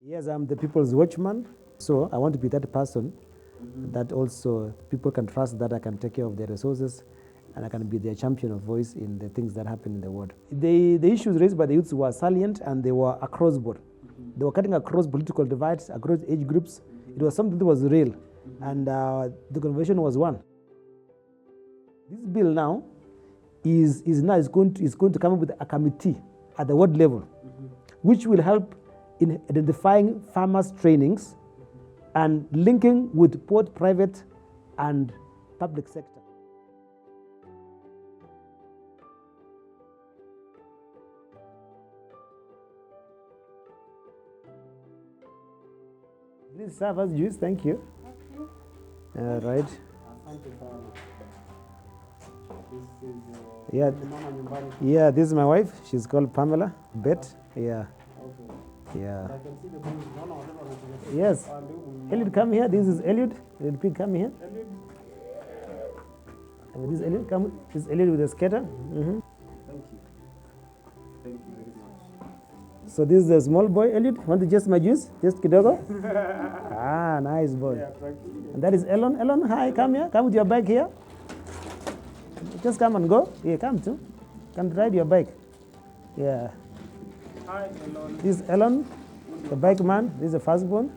Yes, I'm the people's watchman, so I want to be that person that also people can trust, that I can take care of their resources and I can be their champion of voice in the things that happen in the world. The issues raised by the youths were salient and they were across board. They were cutting across political divides, across age groups. It was something that was real, and the conversation was one. This bill now is going to come up with a committee at the world level, which will help in identifying farmers' trainings and linking with both private and public sector. Please serve us juice, thank you. All right. Yeah, this is my wife. She's called Pamela Bett. Yeah. Yeah. Yes. Eliud, come here. This is Eliud. Eliud, come here. And this is Eliud. Come. This is Eliud with the skater. Thank you. Thank you very much. So this is the small boy, Eliud. Want to just my juice? Just kidogo? Ah, nice boy. Yeah, thank you. And that is Elon. Elon, hi, come here. Come with your bike here. Just come and go. Here, come too. Come ride your bike. Yeah. Hi, Elon. This is Elon, the bike man. This is the firstborn.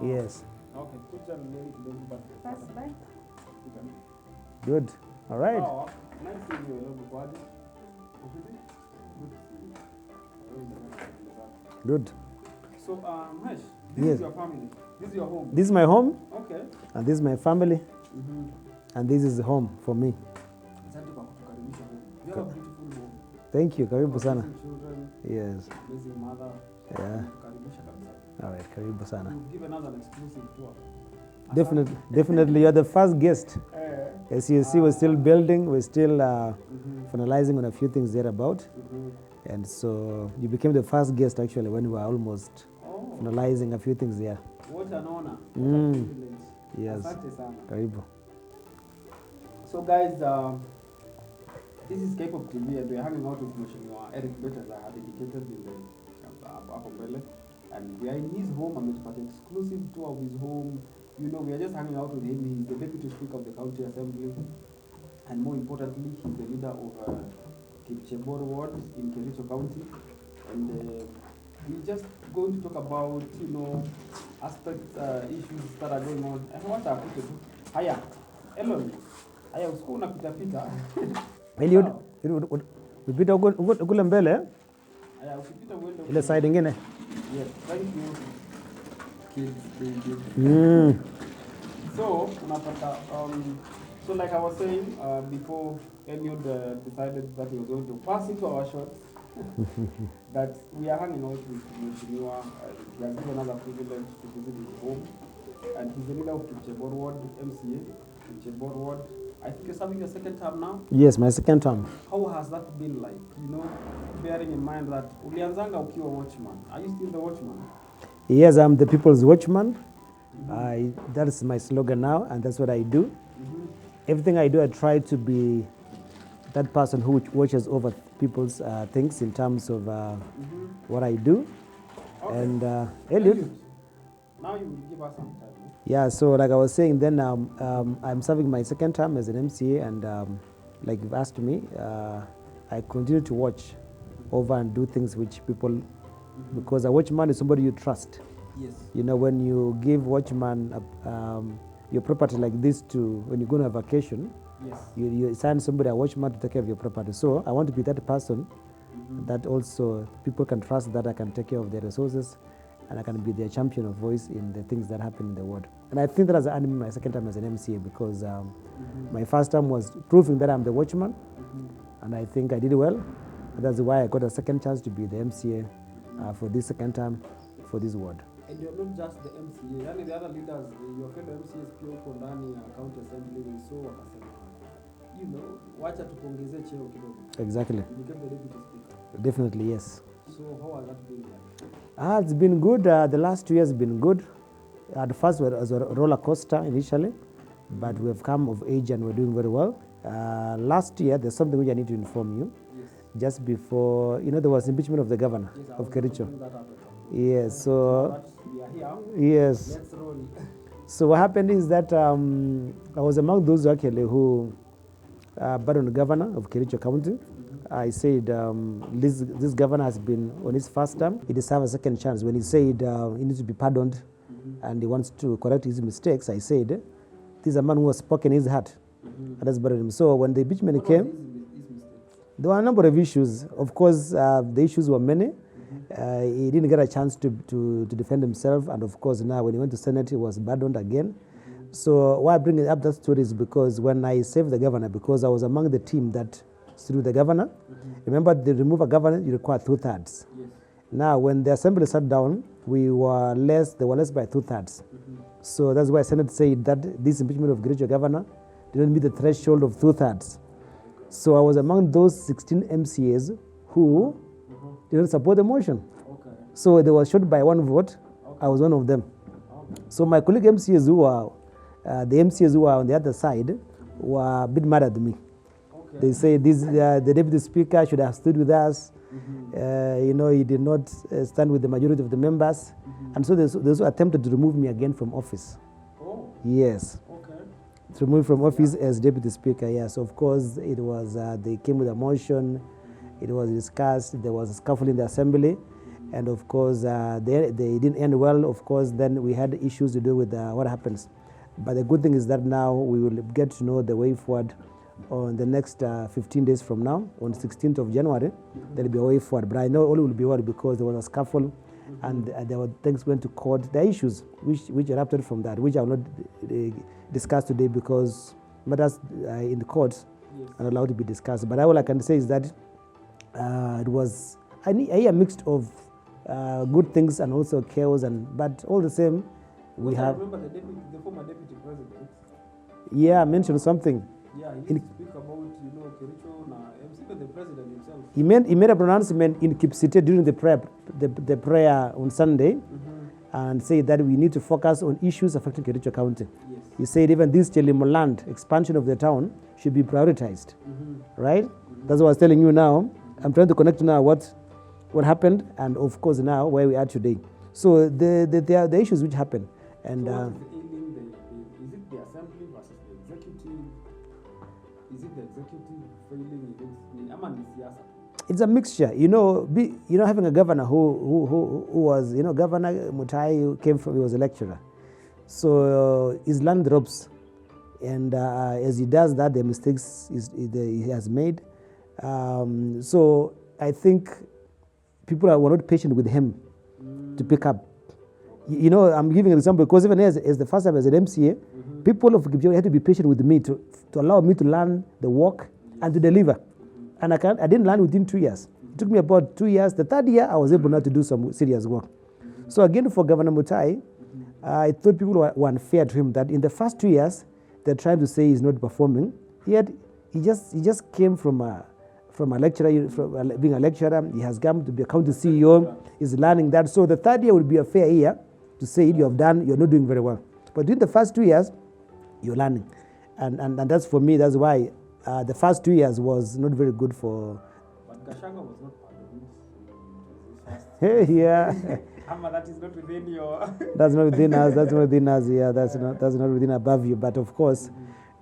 Yes. Okay, put your name to the First bike. Good. All right. Oh, nice seeing you, Elon. Body. Good. So, Mahesh, this Yes. is your family. This is your home. This is my home, Okay. and this is my family, and this is home for me. Asante kwa kutukaribisha home. You have a beautiful home. Thank you. Karibu sana. Amazing children, Yes. amazing mother. Yeah. Kutukaribisha kabisa. All right. Karibu sana. You've given us an exclusive tour. Definitely, you're the first guest. Eh. As you see, we're still building. We're still finalizing on a few things thereabout. And so you became the first guest actually when we were almost Oh, finalizing a few things there. what an honor. Mm. What a privilege. Yes. Asante sana. Karibu. So guys, this is K-pop TV and we're hanging out with Mheshimiwa Eric Bett, as I had indicated in the hapo mbele, and we are in his home. Ametupatia exclusive tour of his home. You know, we are just hanging out with him. He's the Deputy Speaker of the County Assembly, and more importantly, he's the leader of Kipchebor Ward in Kericho County, and we're just going to talk about, you know, aspects, issues that are going on. And what are put haya, Elon, haya usiku unapita pita. Eliud, upita kule mbele, Haya ukipita uende ile side ingine. Yes, thank you. Kids, baby. Mm. So, unapata, so like I was saying, before Eliud decided that he was going to pass into our shots, that we are hanging out with Mheshimiwa. He has given us a privilege to visit his home, and he's the leader of Kipchebor Ward MCA. Kipchebor Ward, I think you're serving your second term now. Yes, my second term. How has that been like? You know, bearing in mind that ulianzanga ukiwa watchman. Are you still the watchman? Yes, I'm the people's watchman. That is my slogan now, and that's what I do. Everything I do, I try to be that person who watches over people's things in terms of what I do. Okay. And Eliud, Now you will give us some time. No? yeah, so like I was saying, then I'm serving my second term as an MCA, and like you've asked me, I continue to watch over and do things which people, because a watchman is somebody you trust. Yes. You know, when you give watchman your property like this to, when you go on a vacation, Yes. you assign somebody, a watchman, to take care of your property. So I want to be that person that also people can trust, that I can take care of their resources and I can be their champion of voice in the things that happen in the world. And I think that has earned me my second time as an MCA, because my first time was proving that I'm the watchman, and I think I did well. And that's why I got a second chance to be the MCA for this second time for this ward. And you're not just the MCA, yani the other leaders, your fellow MCAs pia uko ndani ya county assembly, so wakasema, you know, wacha tukuongezee cheo kidogo. Exactly. You became the deputy speaker. Definitely, yes. So how has that been like? It's been good. The last 2 years have been good. At first, it was a roller coaster initially, but we have come of age and we're doing very well. Last year, there's something which I need to inform you. Yes. Just before, you know, there was impeachment of the governor Yes, I of was Kericho. bringing that up. Yes, So so that we are here. yes. Let's roll. So what happened is that I was among those actually who pardoned the governor of Kericho County. I said this governor has been on his first term. He deserves a second chance. When he said he needs to be pardoned and he wants to correct his mistakes, I said this is a man who has spoken his heart. And that's pardoned him. So when the impeachment What came, was his mistakes? there were a number of issues. Of course, the issues were many. He didn't get a chance to defend himself, and of course now when he went to Senate, he was pardoned again. So why I bring up that story is because when I saved the governor, because I was among the team that threw the governor. Remember, to remove a governor, you require 2/3. Yes. Now, when the assembly sat down, they were less by 2/3. So that's why Senate said that this impeachment of Kericho governor didn't meet the threshold of 2/3. So I was among those 16 MCAs who didn't support the motion. Okay. So they were shot by one vote. I was one of them. Okay. So my colleague MCAs who were, the MCAs who were on the other side were a bit mad at me. Okay. They say this, the deputy speaker should have stood with us. He did not stand with the majority of the members. And so those who attempted to remove me again from office. Oh. Yes. Okay. To remove from office as deputy speaker, yes. Of course, it was, they came with a motion. It was discussed. There was a scuffle in the assembly. And of course, they didn't end well. Of course, then we had issues to do with what happens. But the good thing is that now we will get to know the way forward on the next 15 days from now. On the 16th of January, there will be a way forward. But I know all will be well because there was a scuffle and there were things went to court. The issues which erupted from that, which I will not discuss today because matters in the courts are allowed to be discussed. But all I can say is that it was a mix of good things and also chaos, but all the same, we I have. remember the former deputy president. Yeah, I mentioned something. Yeah, he used to speak about Kericho na even the president himself. He made a pronouncement in Kipsite during the prayer on Sunday, and said that we need to focus on issues affecting Kericho County. Yes. He said even this Chelimo land expansion of the town should be prioritized. Right? That's what I was telling you now. I'm trying to connect now what happened and of course now where we are today. So the issues which happened. And so what is ailing is it the assembly versus the executive? Is it the executive failing against Aman Siasa? it's a mixture, having a governor who was, Governor Mutai came from, he was a lecturer. So his land drops, and as he does that, the mistakes he has made. So I think people were not patient with him to pick up. I'm giving an example because even as the first time as an MCA, people of Kipchoge had to be patient with me to allow me to learn the work and to deliver. And I didn't learn within 2 years. It took me about 2 years. The third year, I was able now to do some serious work. So again, for Governor Mutai, I thought people were unfair to him that in the first 2 years, they're trying to say he's not performing. Yet he just came from a lecturer, from being a lecturer. He has come to be a county CEO. He's learning that. So the third year would be a fair year to say you're not doing very well. But during the first 2 years, you're learning. And that's for me, that's why the first 2 years was not very good for... But Gashanga was not part of it. Yeah. That is not within your... That's not within us. That's not within us. Yeah, that's not within above you. But of course,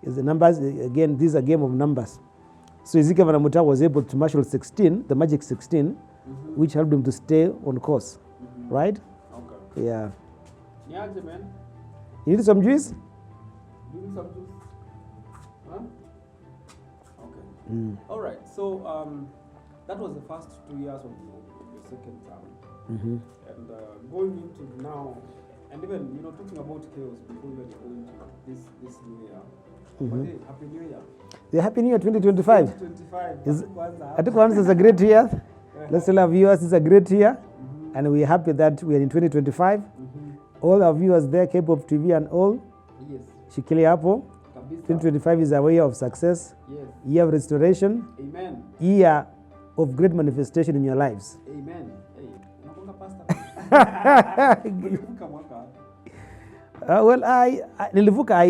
the numbers, again, this is a game of numbers. So Ezekiel Vanamuta was able to marshal 16, the magic 16, which helped him to stay on course. Right? Okay. Yeah. Yeah, man. You need some juice? Do you need some juice? Huh? Okay. All right. So that was the first 2 years of your second term. And going into now, and even talking about chaos before we go into this new year. Happy New Year. The Happy New Year 2025. 2025. I think once it's a great year. Let's tell our viewers it's a great year, and we're happy that we are in 2025. All our viewers there, K-Pop TV and all. Yes. Shikilia hapo. 2025 is a year of success. Yes. Year of restoration. Amen. Year of great manifestation in your lives. Amen. Hey, unakonga pastor.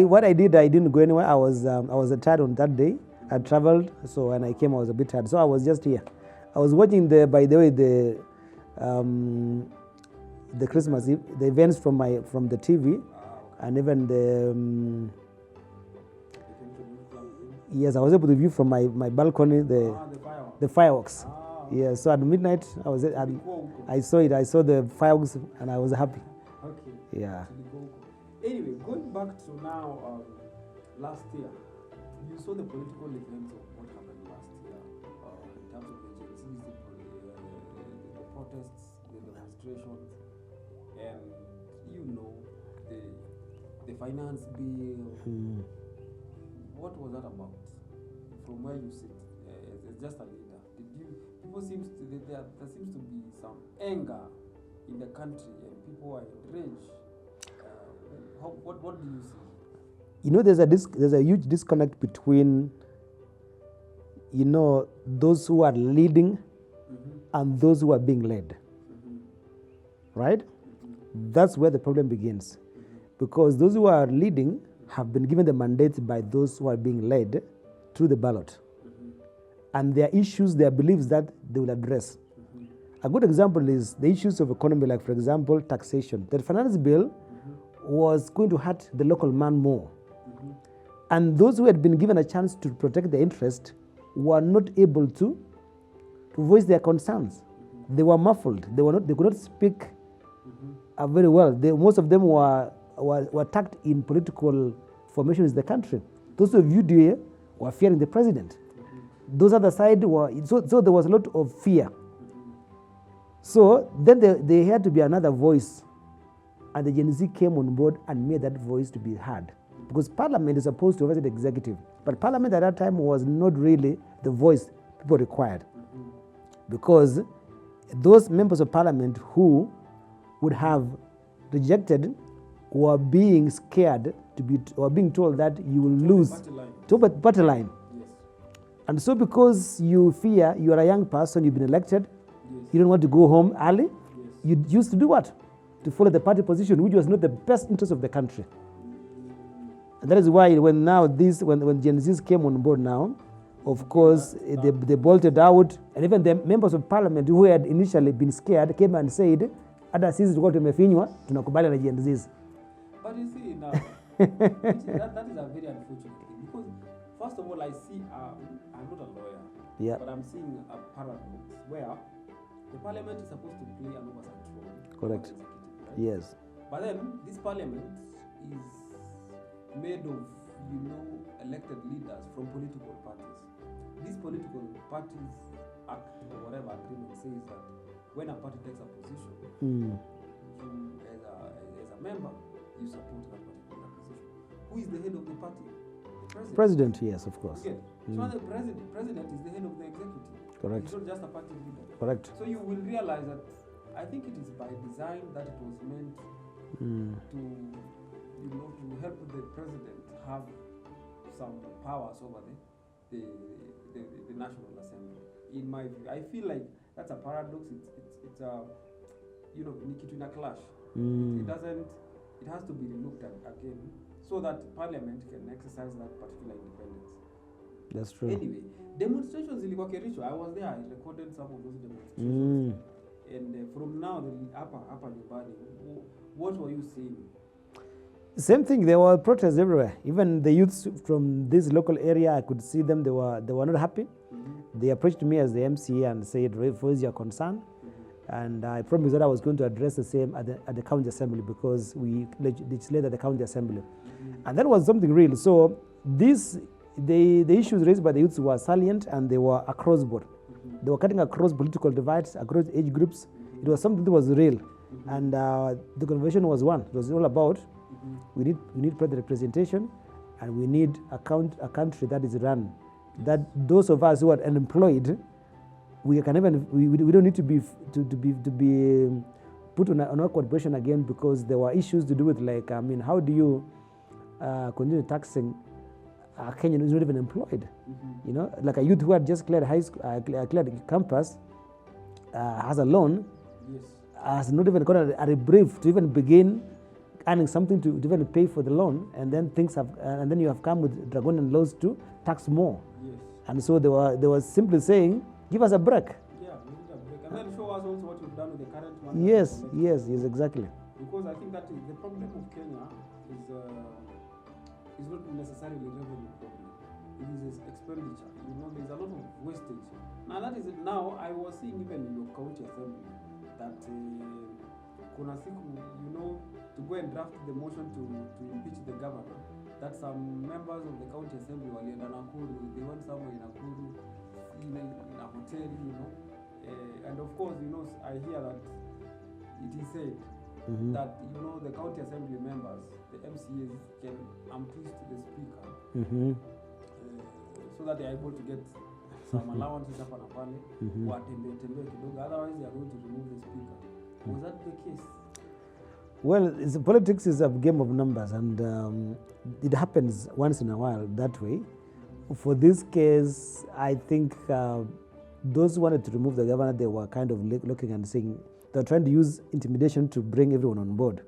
What I did, I didn't go anywhere. I was tired on that day. I traveled, so when I came, I was a bit tired. So I was just here. I was watching the the Christmas Eve, the events from the TV, and even the yes, I was able to view from my balcony the fireworks. Yeah, so at midnight I saw it. I saw the fireworks and I was happy. Okay. Yeah. Anyway, going back to now, last year, you saw the political events of what happened last year in terms of the Gen Zs, the protests, the demonstrations, and the finance bill. What was that about? From where you sit, as just a leader, there seems to be some anger in the country, and people are enraged. What do you see? There's a huge disconnect between, those who are leading and those who are being led. Right? That's where the problem begins. Because those who are leading have been given the mandate by those who are being led through the ballot. And their issues, their beliefs that they will address. A good example is the issues of economy, like, for example, taxation. The finance bill was going to hurt the local man more. And those who had been given a chance to protect their interest were not able to voice their concerns. They were muffled. They could not speak very well. Most of them were tucked in political formations in the country. Those who viewed you were fearing the president. Those other side were, so there was a lot of fear. So then there had to be another voice, and the Gen Z came on board and made that voice to be heard. Because Parliament is supposed to represent the executive, but Parliament at that time was not really the voice people required. Because those members of Parliament who would have rejected were being scared or being told that you will lose party line. Yes. And so because you fear, you are a young person, you've been elected, you don't want to go home early, you used to do what? To follow the party position, which was not the best interest of the country. And that is why when Gen Zs came on board now, of course, they bolted out, and even the members of Parliament who had initially been scared came and said, "Ada sisi tulikuwa tumefinywa, tunakubali na Gen Zs." But you see now, that is a very unfortunate thing, because first of all, I see, I'm not a lawyer, but I'm seeing a paradox where the Parliament is supposed to play an oversight role. Correct. Right? Yes. But then this Parliament is made of, elected leaders from political parties. These political parties act, or whatever agreement says that when a party takes a position, you as a member, you support that particular position. Who is the head of the party? The President, yes, of course. Okay. So the president is the head of the executive. Correct. He's not just a party leader. Correct. So you will realize that I think it is by design that it was meant to help the president have some powers over the National Assembly. In my view, I feel like that's a paradox. It's a in a clash. It has to be looked at again so that Parliament can exercise that particular independence. That's true. Anyway, demonstrations in Kericho, I was there. I recorded some of those demonstrations. And from now, the upper body, what were you seeing? Same thing. There were protests everywhere. Even the youths from this local area, I could see them. They were not happy. They approached me as the MC and said, "Voice your concern." And I promised that I was going to address the same at the county assembly, because we legislated at the county assembly, and that was something real. So the issues raised by the youths were salient, and they were across board. They were cutting across political divides, across age groups. It was something that was real, and the conversation was one. It was all about we need proper representation, and we need a country that is run, that those of us who are unemployed, we don't need to be put on an awkward position again, because there were issues to do with, like, how do you continue taxing a Kenyan who's not even employed? Like a youth who had just cleared high school, cleared campus, has a loan, has not even got a reprieve to even begin earning something to even pay for the loan, and then then you have come with draconian laws to tax more. And so they were simply saying, give us a break. Yeah, we need a break. And then show us also what you've done with the current money. Yes, yes, yes, exactly. Because I think that is the problem of Kenya is not necessarily revenue problem. It is expenditure. You know, there's a lot of wastage. Now that is it. Now I was seeing even in your county assembly that kuna siku, you know, to go and draft the motion to impeach the governor, that some members of the county assembly walienda Nakuru, they went somewhere in Nakuru, in a hotel, you know, and of course, you know, I hear that it is said that, you know, the county assembly members, the MCAs, can twist the speaker so that they are able to get some allowances hapa na pale, watembee kidogo, otherwise they are going to remove the speaker. Was that the case? Well, politics is a game of numbers, and it happens once in a while that way. For this case, I think those who wanted to remove the governor, they were kind of looking and saying, they were trying to use intimidation to bring everyone on board,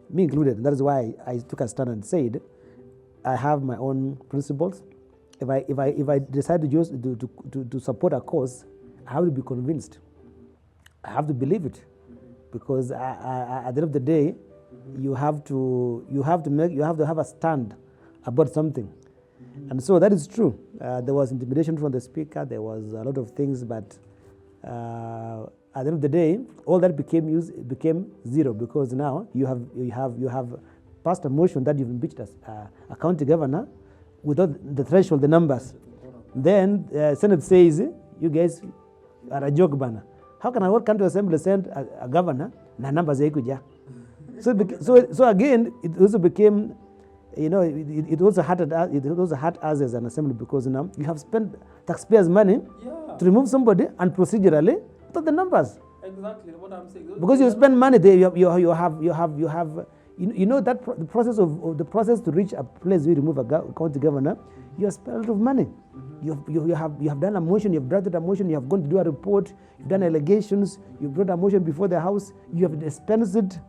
me included. And that is why I took a stand and said, I have my own principles. If I decide to support a cause, I have to be convinced. I have to believe it, because at the end of the day, you have to have a stand about something, and so that is true. There was intimidation from the speaker. There was a lot of things, but at the end of the day, all that became zero, because now you have passed a motion that you've impeached a county governor without the threshold, the numbers. Then Senate says, you guys are a joke banner. How can a county assembly send a governor na numbers haikuja? So again, it also became, you know, it also hurt us as an assembly, because now you have spent taxpayers' money to remove somebody, and procedurally without the numbers. Exactly what I'm saying. Because you spend money there, you have. You know that the process to reach a place where you remove a county governor, you have spent a lot of money. You have done a motion, you have drafted a motion, you have gone to do a report, you've done allegations, you've brought a motion before the House, you have dispensed it.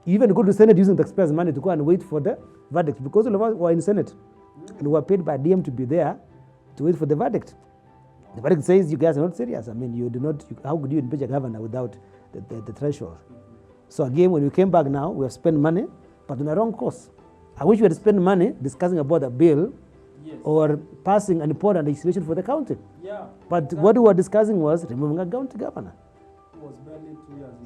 You even go to Senate using taxpayers' money to go and wait for the verdict, because all of us were in Senate and were paid by DM to be there to wait for the verdict. The verdict says you guys are not serious. I mean, how could you impeach a governor without the threshold? So again, when we came back now, we have spent money, but on the wrong course. I wish we had spent money discussing about a bill or passing an important legislation for the county. Yeah. But exactly. What we were discussing was removing a county governor. It was barely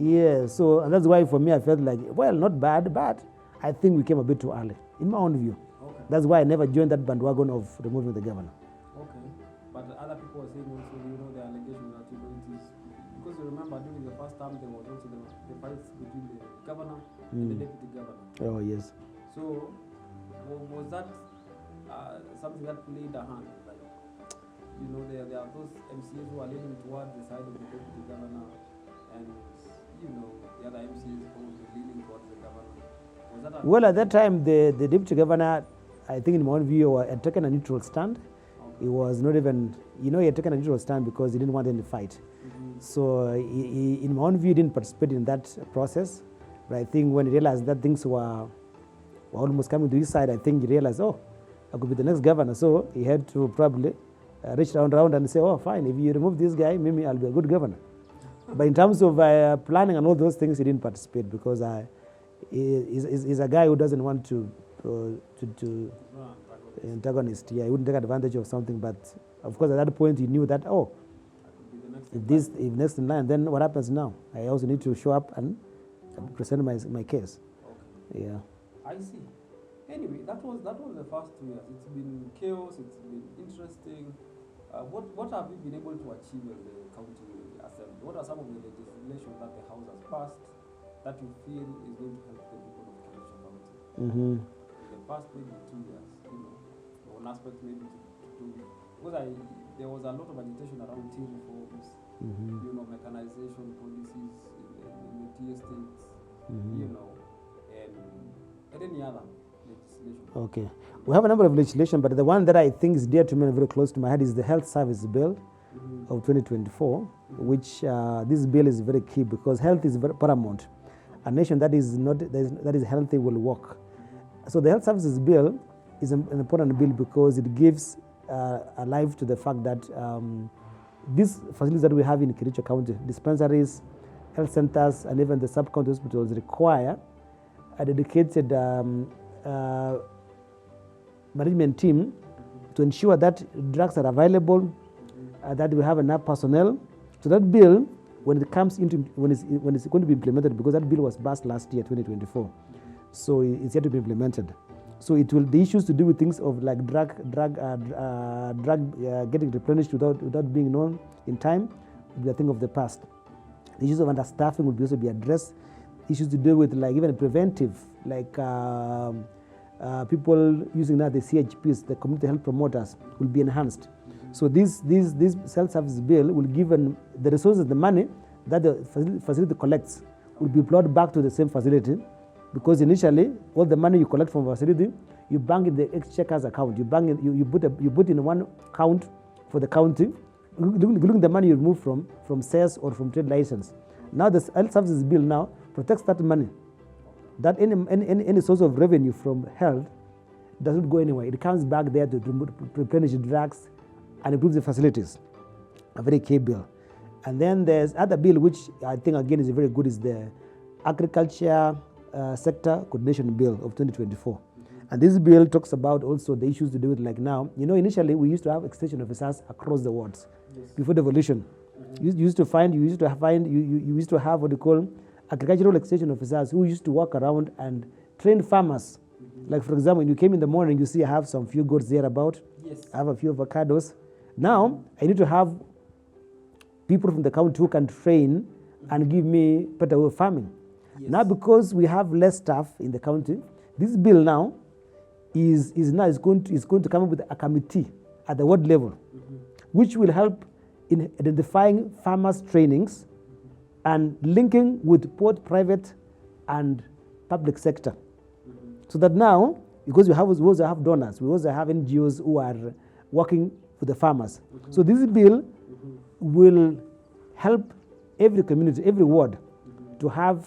2 years. Yeah, so and that's why for me I felt like, well, not bad, but I think we came a bit too early, in my own view. Okay. That's why I never joined that bandwagon of removing the governor. Okay. But other people were saying also, you know, the allegation that, you know, it is, because you remember during the first time there was also the fights between the governor and the deputy governor. Oh, yes. So, was that something that played a hand? Like, you know, there are those MCAs who are leaning towards the side of the deputy governor, and, you know, the other MCAs probably leaning towards the governor. Was that well, at that time, the deputy governor, I think in my own view, had taken a neutral stand. Okay. He was not even, you know, he had taken a neutral stand because he didn't want any fight. So he, in my own view, didn't participate in that process. But I think when he realized that things were almost coming to his side, I think he realized, oh, I could be the next governor. So he had to probably reach around and say, oh, fine, if you remove this guy, maybe I'll be a good governor. But in terms of planning and all those things, he didn't participate, because he's a guy who doesn't want to antagonist. Yeah, he wouldn't take advantage of something. But of course, at that point, he knew that, oh, if next in line, then what happens now? I also need to show up and present my case. Okay. Yeah. I see. Anyway, that was the first 2 years. It's been chaos. It's been interesting. What have you been able to achieve in the county assembly? What are some of the legislation that the House has passed that you feel is going to help the people of Kericho County? In the past maybe 2 years, you know, one aspect maybe to do, because there was a lot of agitation around tea reforms, you know, mechanization policies in the tea estates, you know, and any other legislation. Okay. We have a number of legislation, but the one that I think is dear to me and very close to my heart is the Health Service Bill of 2024, which this bill is very key, because health is very paramount. A nation that is healthy will work. So the Health Services Bill is an important bill, because it gives a life to the fact that these facilities that we have in Kericho County, dispensaries, health centers and even the sub-county hospitals require a dedicated management team to ensure that drugs are available, that we have enough personnel. So that bill, when it's going to be implemented, because that bill was passed last year, 2024, so it's yet to be implemented. So it will, the issues to do with things of like drug getting replenished without being known in time will be a thing of the past. The issues of understaffing will also be addressed. Issues to do with like even preventive, like people using now the CHPs, the community health promoters, will be enhanced. So this self-service bill will give the resources, the money that the facility collects will be brought back to the same facility, because initially all the money you collect from the facility, you bank in the exchequer's account. You bank in, you put in one account for the county, including the money you remove from sales or from trade license. Now the health services bill now protects that money, that any source of revenue from health doesn't go anywhere. It comes back there to replenish drugs and improve the facilities. A very key bill. And then there's other bill which I think again is very good, is the agriculture sector coordination bill of 2024. And this bill talks about also the issues to do with, like now, initially we used to have extension officers across the wards. Yes. Before devolution. You used to have what you call agricultural extension officers who used to walk around and train farmers. Like for example, when you came in the morning, you see I have some few goats there about. Yes. I have a few avocados. Now I need to have people from the county who can train and give me better way of farming. Yes. Now because we have less staff in the county, this bill now is going to come up with a committee at the ward level, which will help in identifying farmers' trainings and linking with both private and public sector. So that now, because we also have donors, we also have NGOs who are working for the farmers. So this bill will help every community, every ward, to have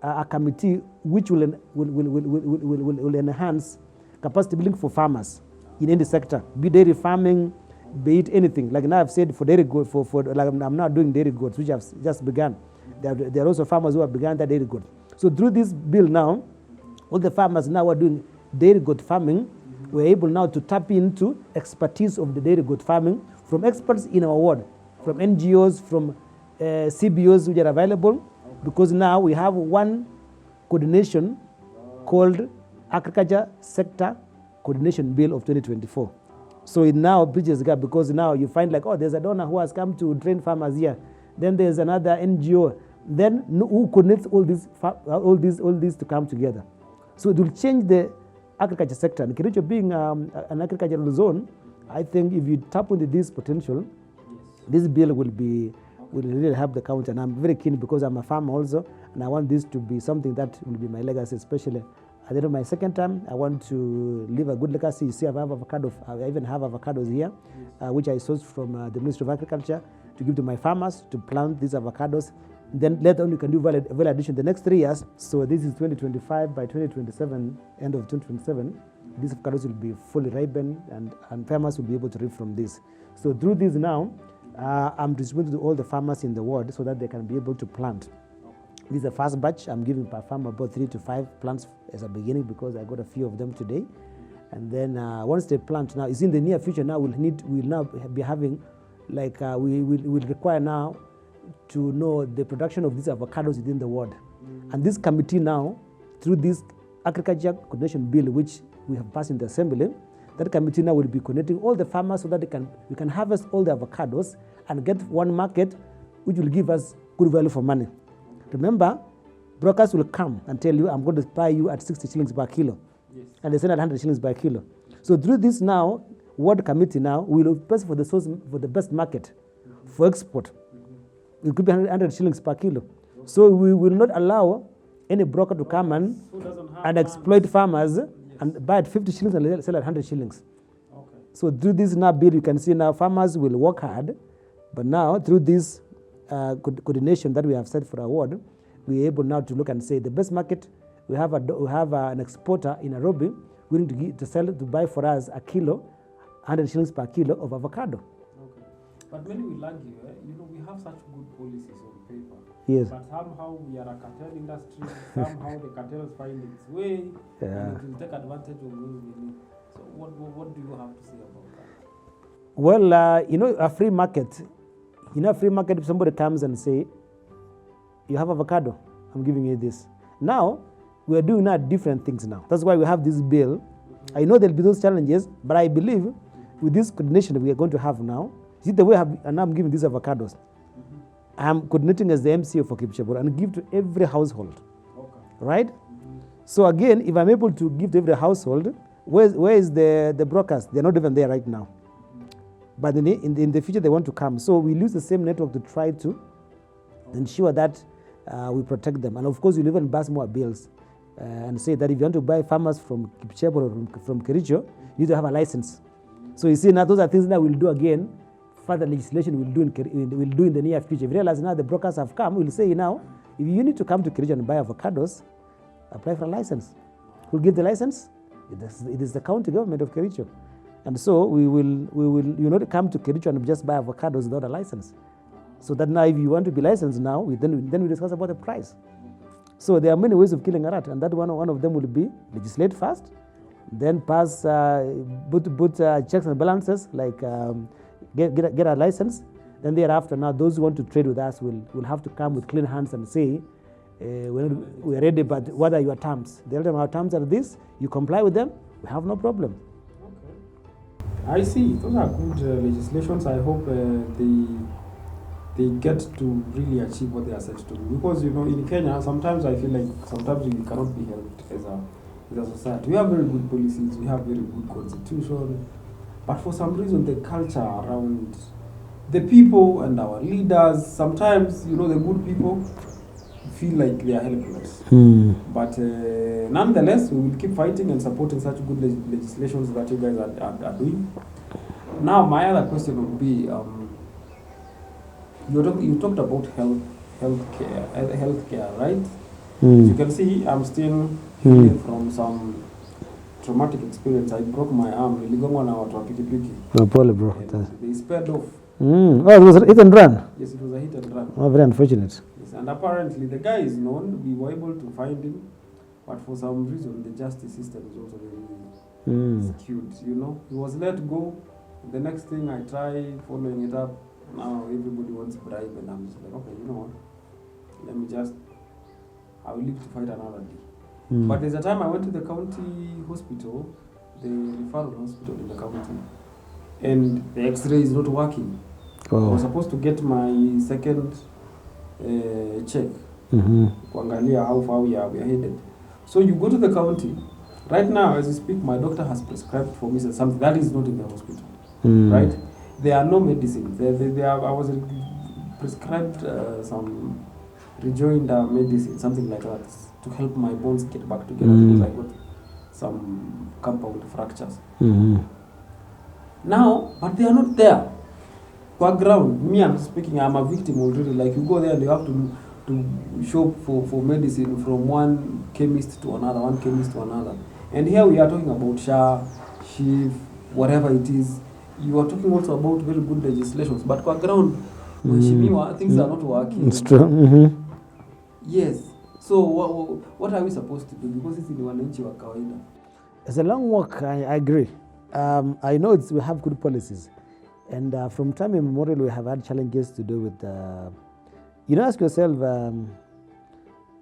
a committee which will enhance capacity building for farmers in any sector, be dairy farming, be it anything. Like now I've said for dairy goat, like I'm now doing dairy goats, which have just begun. There are also farmers who have begun that dairy goat. So through this bill now, all the farmers now are doing dairy goat farming. We're able now to tap into expertise of the dairy goat farming from experts in our ward, from NGOs, from CBOs which are available, because now we have one coordination called Agriculture Sector Coordination Bill of 2024. So it now bridges the gap, because now you find like, oh, there's a donor who has come to train farmers here. Then there's another NGO. Then who coordinates all these to come together? So it will change the agriculture sector. And Kericho being an agricultural zone, I think if you tap into this potential, this bill will really help the county. And I'm very keen because I'm a farmer also, and I want this to be something that will be my legacy, especially at the end of my second term. I want to leave a good legacy. You see, I even have avocados here, which I sourced from the Ministry of Agriculture to give to my farmers to plant these avocados. Then later on, you can do value addition the next 3 years. So this is 2025. By 2027, end of 2027, these avocados will be fully ripened, and farmers will be able to reap from this. So through this now, I'm distributing to all the farmers in the ward so that they can be able to plant. This is the first batch. I'm giving per farmer about 3 to 5 plants as a beginning, because I got a few of them today. And then once they plant now, it's in the near future now, we'll now be having, like we will require now to know the production of these avocados within the ward. And this committee now, through this agriculture coordination bill, which we have passed in the assembly, that committee now will be connecting all the farmers so that we can harvest all the avocados and get one market which will give us good value for money. Remember, brokers will come and tell you, I'm going to buy you at 60 shillings per kilo. Yes. And they sell at 100 shillings per kilo. So through this now, ward committee now, we will pay for the best market for export. It could be 100 shillings per kilo. So we will not allow any broker to come and exploit farmers and buy at 50 shillings and sell at 100 shillings. Okay. So through this now bill, you can see now farmers will work hard, but now through this coordination that we have set for our ward, we're able now to look and say the best market. We have an exporter in Nairobi willing to buy for us a kilo, 100 shillings per kilo of avocado. Okay. But when we land here, we have such good policies on paper. Yes. But somehow we are a cartel industry. Somehow the cartels find its way, and it will take advantage of those we need. So what do you have to say about that? Well, a free market. A free market, if somebody comes and say, you have avocado, I'm giving you this. Now, we are doing now different things now. That's why we have this bill. I know there'll be those challenges, but I believe with this coordination we are going to have now, see the way and I'm giving these avocados. I'm coordinating as the MCO for Kipchebor and give to every household. Okay. Right? So again, if I'm able to give to every household, where is the brokers? They're not even there right now. But in the future, they want to come. So we use the same network to try to ensure that we protect them. And of course, we'll even pass more bills and say that if you want to buy farmers from Kipchebor or from Kericho, you need to have a license. So you see, now those are things that we'll do again. Further legislation we'll do in the near future. If you realize now the brokers have come, we'll say now, if you need to come to Kericho and buy avocados, apply for a license. Who'll give the license? It is the county government of Kericho. And so we will not come to Kericho and just buy avocados without a license. So that now if you want to be licensed now, then we discuss about the price. So there are many ways of killing a rat, and that one of them will be legislate first, then pass, put checks and balances, like get a license. Then thereafter, now those who want to trade with us will have to come with clean hands and say, we are ready, but what are your terms? They tell them our terms are this, you comply with them, we have no problem. I see. Those are good legislations. I hope they get to really achieve what they are set to do. Because in Kenya, sometimes I feel like sometimes we cannot be helped as a society. We have very good policies, we have very good constitution, but for some reason the culture around the people and our leaders, sometimes the good people feel like they are helpless. But nonetheless, we will keep fighting and supporting such good legislations that you guys are doing. Now, my other question would be, you talked about healthcare, right? As you can see, I'm still healing from some traumatic experience. I broke my arm. No problem, bro. They sped off. Oh, it was a hit and run? Yes, it was a hit and run. Oh, very unfortunate. Yes, and apparently the guy is known. We were able to find him, but for some reason the justice system is also very skewed. He was let go. The next thing I try following it up. Now everybody wants bribe, and I'm just like, okay, you know what? I will live to fight another day. But there's a time I went to the county hospital, the referral hospital in the county, and the X-ray is not working. I was supposed to get my second check, kuangalia how far we are headed. So you go to the county. Right now, as we speak, my doctor has prescribed for me something that is not in the hospital. Right? There are no medicines. I was prescribed some rejoinder medicine, something like that, to help my bones get back together because I got some compound fractures. Now, but they are not there. Background, me, I'm speaking, I'm a victim already. Like you go there and you have to shop for medicine from one chemist to another, one chemist to another. And here we are talking about SHA, SHIF, whatever it is. You are talking also about very good legislations, but background, things are not working. It's true. Yes. So what are we supposed to do? Because it's in wananchi wa kawaida. It's a long walk, I agree. I know we have good policies. And from time immemorial, we have had challenges to do with, ask yourself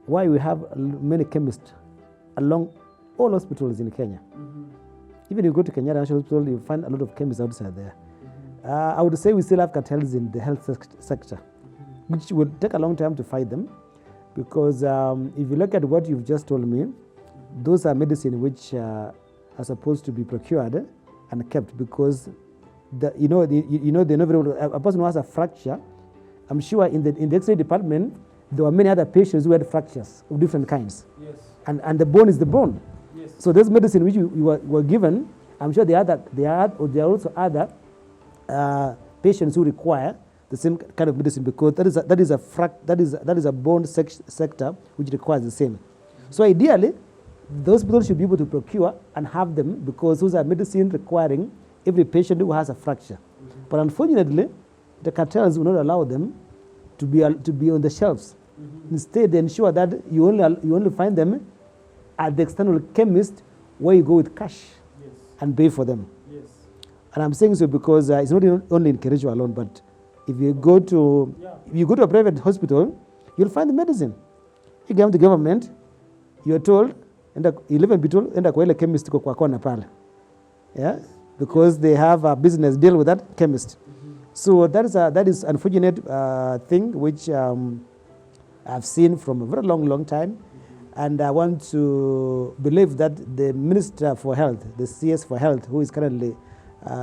why we have many chemists along all hospitals in Kenya. Even if you go to Kenyatta National Hospital, you find a lot of chemists outside there. I would say we still have cartels in the health sector, which will take a long time to fight them. Because if you look at what you've just told me, those are medicine which are supposed to be procured and kept because a person who has a fracture, I'm sure in the X-ray department there were many other patients who had fractures of different kinds. Yes. And the bone is the bone. Yes. So this medicine which you were given, I'm sure there are also other patients who require the same kind of medicine because that is a bone sector which requires the same. So ideally, those people should be able to procure and have them because those are medicine requiring every patient who has a fracture. But unfortunately, the cartels will not allow them to be on the shelves Instead, ensure that you only find them at the external chemist where you go with cash and pay for them. And I'm saying so because it's not only in Kericho alone, but if you go to a private hospital, you'll find the medicine. You go to the government, you're told, and 11 people, and a chemist kwa kona pale. Yeah, because they have a business deal with that chemist. So that is unfortunate thing which I've seen from a very long time. And I want to believe that the Minister for Health, the CS for Health, who is currently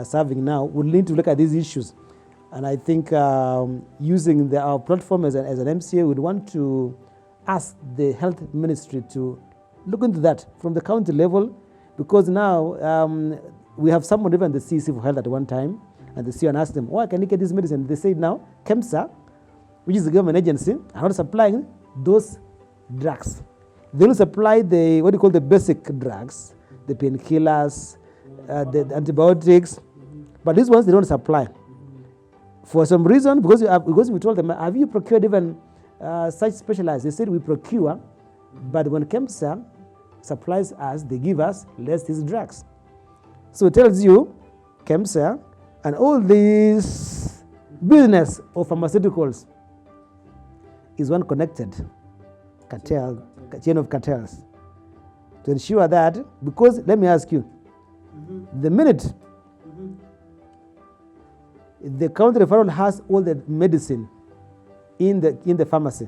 serving now, will need to look at these issues. And I think using our platform as an MCA, we'd want to ask the Health Ministry to look into that from the county level, because now we have someone even the CC for Health at one time, and the CEO asked them, why can you get this medicine? They said now, KEMSA, which is the government agency, are not supplying those drugs. They will supply the basic drugs, the painkillers, the antibiotics, but these ones they don't supply. For some reason, because we told them, have you procured even such specialized? They said we procure, but when KEMSA supplies us, they give us less these drugs. So it tells you, KEMSA and all this business of pharmaceuticals is one connected cartel, chain of cartels. To ensure that, because let me ask you, the minute the county referral has all the medicine in the pharmacy,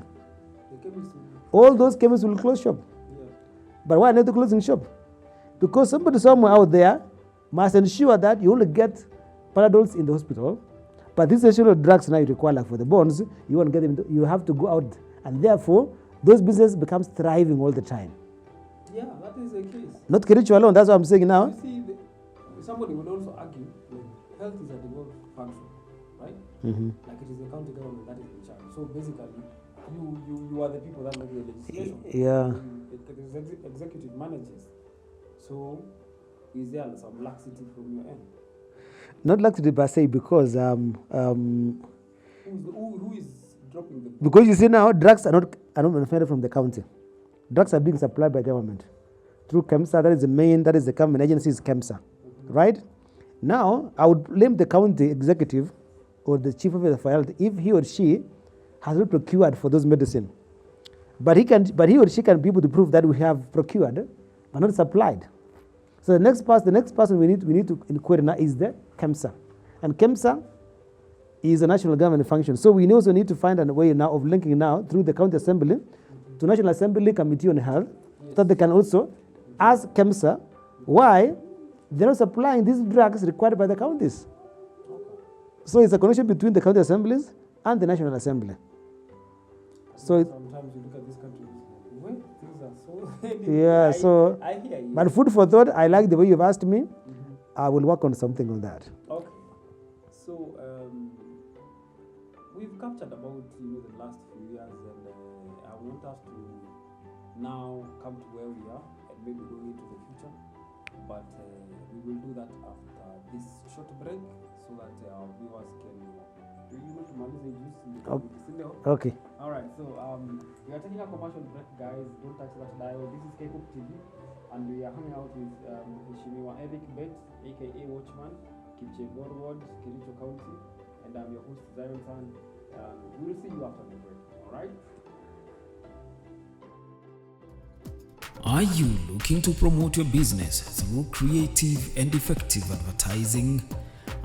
all those chemists will close shop. But why not closing shop? Because somebody somewhere out there must ensure that you only get Panadols in the hospital, but these essential drugs now you require, like for the bones, you won't get them. You have to go out, and therefore those businesses becomes thriving all the time. Yeah, that is the case. Not Kericho alone. That's what I'm saying now. You see, somebody would also argue that health is a devolved function, right? Like it is the county government that is in charge. So basically, you are the people that make the legislation. Yeah. The executive managers. So is there some laxity from your end? Not laxity per se, because who is dropping the ball? Because you see now, drugs are not manufactured from the county. Drugs are being supplied by government through KEMSA. That is the government agency is KEMSA, right? Now, I would blame the county executive or the chief officer for health if he or she has not procured for those medicine. But he or she can be able to prove that we have procured but not supplied. So the next person we need to inquire now is the KEMSA, and KEMSA is a national government function. So we also need to find a way now of linking now through the county assembly to National Assembly Committee on Health, so that they can also ask KEMSA why they're not supplying these drugs required by the counties. So it's a connection between the county assemblies and the National Assembly. So sometimes you look at this country, things are so yeah. So I hear you. But food for thought. I like the way you've asked me. I will work on something on that. Okay. So we've captured about the last few years, and I want us to now come to where we are and maybe going into the future. But we will do that after this short break, so that our viewers can. Do you want to manage the juice? Okay. All right. So we are taking a commercial break, guys. Don't touch that dial. This is K-Pop TV, and we are hanging out with Hon Eric Bett, aka Watchman, Kipchegor Ward, Kericho County, and I'm your host Zion San. We will see you after the break. All right. Are you looking to promote your business through creative and effective advertising?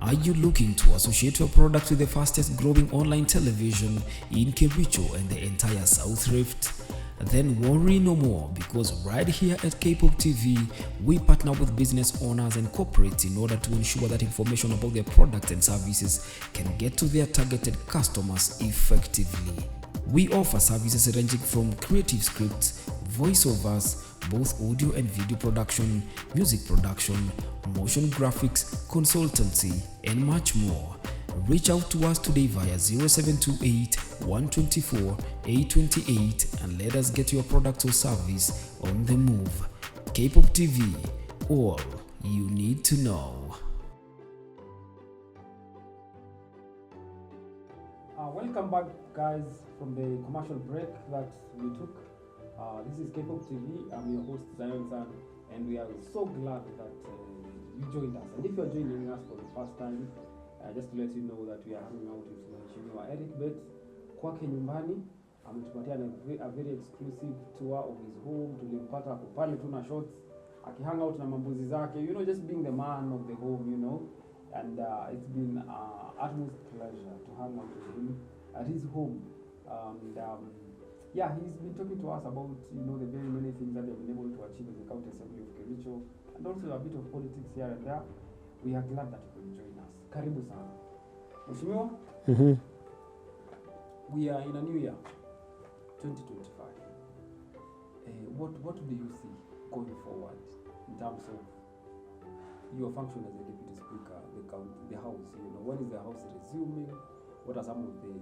Are you looking to associate your product with the fastest growing online television in Kericho and the entire South Rift? Then worry no more, because right here at K-Pop TV, we partner with business owners and corporates in order to ensure that information about their products and services can get to their targeted customers effectively. We offer services ranging from creative scripts, voiceovers, both audio and video production, music production, motion graphics, consultancy, and much more. Reach out to us today via 0728 124 828 and let us get your product or service on the move. K-Pop TV, all you need to Welcome Welcome back, guys, from the commercial break that we took. This is K-Pop TV. I'm your host, Zion San, and we are so glad that you joined us. And if you are joining us for the first time, just to let you know that we are hanging out with Hon Eric Bett kwake nyumbani. Ametupatia a very exclusive tour of his home. Tulimpata hapo pale tuna shots akihang out na mambuzi zake, you know, just being the man of the home, you know. And it's been utmost pleasure to hang out with him at his home. Yeah, he's been talking to us about, you know, the very many things that they've been able to achieve in the County Assembly of Kericho, and also a bit of politics here and there. We are glad that you could join us. Karibu sana. Mheshimiwa, we are in a new year, 2025. What do you see going forward in terms of your function as a deputy speaker, the house? You know, when is the house resuming? What are some of the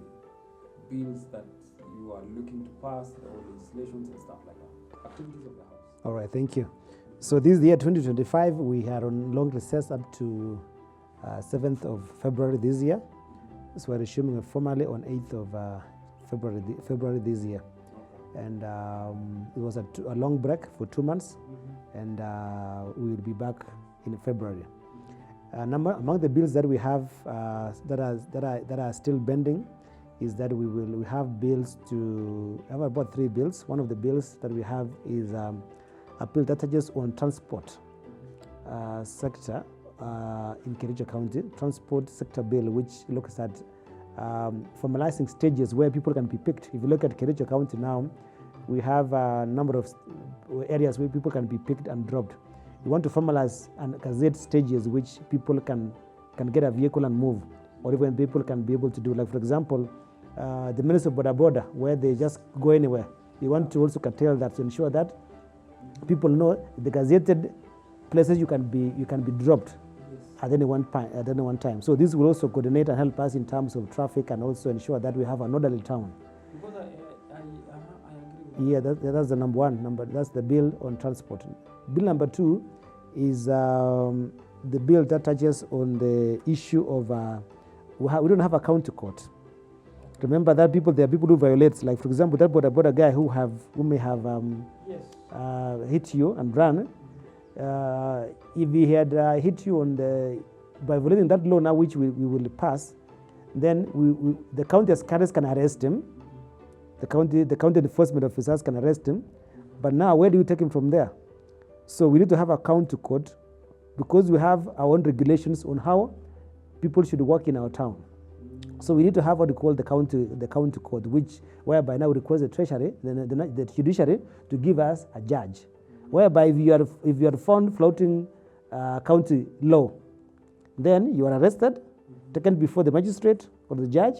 bills that you are looking to pass, or legislations and stuff like that? Activities of the house. All right, thank you. So this year, 2025, we are on long recess up to 7th of February this year. So we're resuming formally on 8th of February this year. Okay. And it was a long break for 2 months, and we will be back in February. Among the bills that we have that are still pending is that we have bills to have about 3 bills. One of the bills that we have is a bill that touches on transport sector in Kericho County, transport sector bill, which looks at formalizing stages where people can be picked. If you look at Kericho County now, we have a number of areas where people can be picked and dropped. We want to formalize and gazette stages which people can get a vehicle and move, or even people can be able to do. Like, for example, the Ministry of Border, where they just go anywhere. We want to also curtail that to ensure that people know the gazetted places you can be dropped at any one time. So this will also coordinate and help us in terms of traffic, and also ensure that we have an orderly town. Because I agree with Yeah, that's the number one. That's the bill on transport. Bill number 2 is the bill that touches on the issue of we don't have a county court. Remember that there are people who violate, like, for example, that border guy who may have hit you and run. If he had hit you by violating that law now, which we will pass, then the county askaris can arrest him. The county enforcement officers can arrest him. But now, where do you take him from there? So we need to have a county court, because we have our own regulations on how people should work in our town. So we need to have what we call the county court, whereby now we request the treasury, the judiciary, to give us a judge. Whereby if you are found flouting county law, then you are arrested, taken before the magistrate or the judge,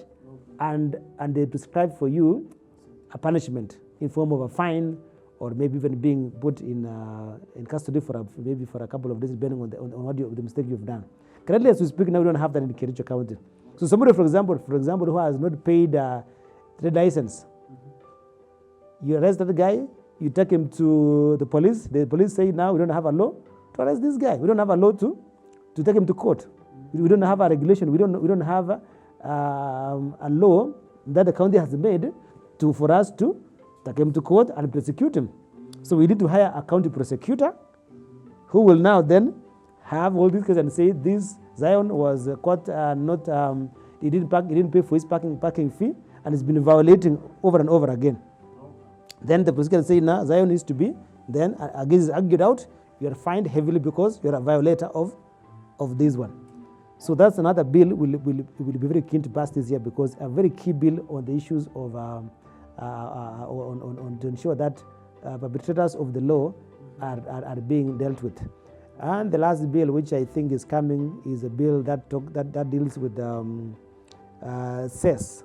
and they prescribe for you a punishment in form of a fine, or maybe even being put in custody for a couple of days, depending on what the mistake you've done. Currently, as we speak now, we don't have that in Kericho County. So somebody, for example, who has not paid trade license, you arrest that guy, you take him to the police. The police say, now we don't have a law to arrest this guy. We don't have a law to take him to court. We don't have a regulation. We don't have a law that the county has made for us to take him to court and prosecute him. So we need to hire a county prosecutor who will now then have all these cases and say, this Zion was caught he didn't pay for his parking fee, and has been violating over and over again. Then the prosecutor say, now Zion needs to be then against argued out. You are fined heavily because you are a violator of this one. So that's another bill we'll be very keen to pass this year, because a very key bill on the issues of to ensure that perpetrators of the law are being dealt with. And the last bill, which I think is coming, is a bill that deals with cess.